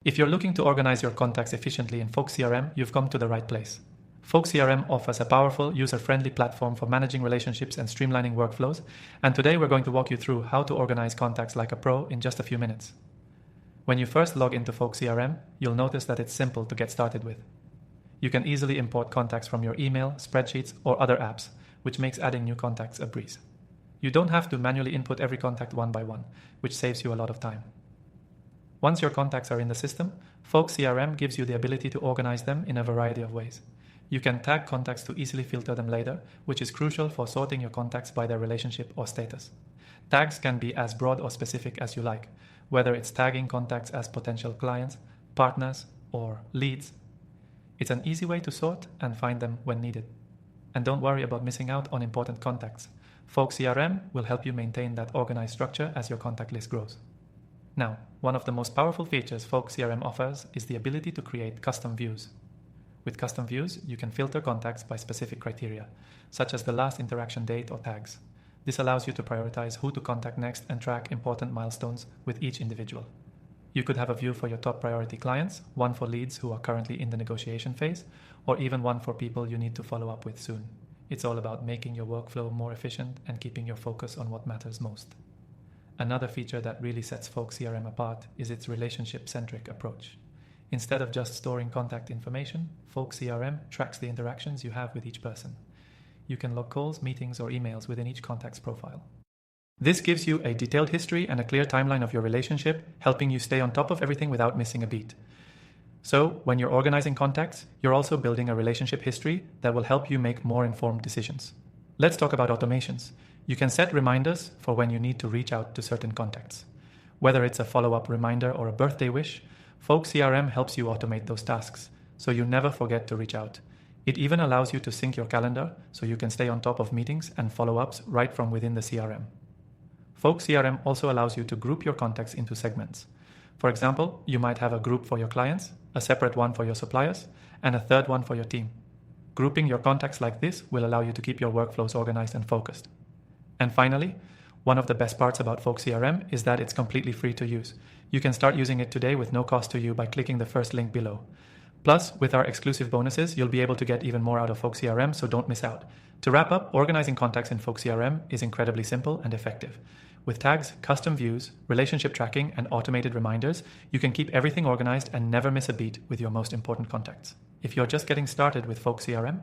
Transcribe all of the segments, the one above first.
If you're looking to organize your contacts efficiently in Folk CRM, you've come to the right place. Folk CRM offers a powerful, user-friendly platform for managing relationships and streamlining workflows, and today we're going to walk you through how to organize contacts like a pro in just a few minutes. When you first log into Folk CRM, you'll notice that it's simple to get started with. You can easily import contacts from your email, spreadsheets, or other apps, which makes adding new contacts a breeze. You don't have to manually input every contact one by one, which saves you a lot of time. Once your contacts are in the system, Folk CRM gives you the ability to organize them in a variety of ways. You can tag contacts to easily filter them later, which is crucial for sorting your contacts by their relationship or status. Tags can be as broad or specific as you like, whether it's tagging contacts as potential clients, partners, or leads. It's an easy way to sort and find them when needed. And don't worry about missing out on important contacts. Folk CRM will help you maintain that organized structure as your contact list grows. Now, one of the most powerful features Folk CRM offers is the ability to create custom views. With custom views, you can filter contacts by specific criteria, such as the last interaction date or tags. This allows you to prioritize who to contact next and track important milestones with each individual. You could have a view for your top priority clients, one for leads who are currently in the negotiation phase, or even one for people you need to follow up with soon. It's all about making your workflow more efficient and keeping your focus on what matters most. Another feature that really sets Folk CRM apart is its relationship-centric approach. Instead of just storing contact information, Folk CRM tracks the interactions you have with each person. You can log calls, meetings, or emails within each contact's profile. This gives you a detailed history and a clear timeline of your relationship, helping you stay on top of everything without missing a beat. So, when you're organizing contacts, you're also building a relationship history that will help you make more informed decisions. Let's talk about automations. You can set reminders for when you need to reach out to certain contacts. Whether it's a follow-up reminder or a birthday wish, Folk CRM helps you automate those tasks, so you never forget to reach out. It even allows you to sync your calendar so you can stay on top of meetings and follow-ups right from within the CRM. Folk CRM also allows you to group your contacts into segments. For example, you might have a group for your clients, a separate one for your suppliers, and a third one for your team. Grouping your contacts like this will allow you to keep your workflows organized and focused. And finally, one of the best parts about Folk CRM is that it's completely free to use. You can start using it today with no cost to you by clicking the first link below. Plus, with our exclusive bonuses, you'll be able to get even more out of Folk CRM, so don't miss out. To wrap up, organizing contacts in Folk CRM is incredibly simple and effective. With tags, custom views, relationship tracking, and automated reminders, you can keep everything organized and never miss a beat with your most important contacts. If you're just getting started with Folk CRM,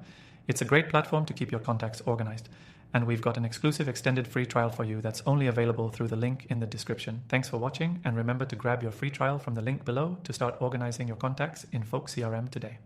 it's a great platform to keep your contacts organized. And we've got an exclusive extended free trial for you that's only available through the link in the description. Thanks for watching, and remember to grab your free trial from the link below to start organizing your contacts in Folk CRM today.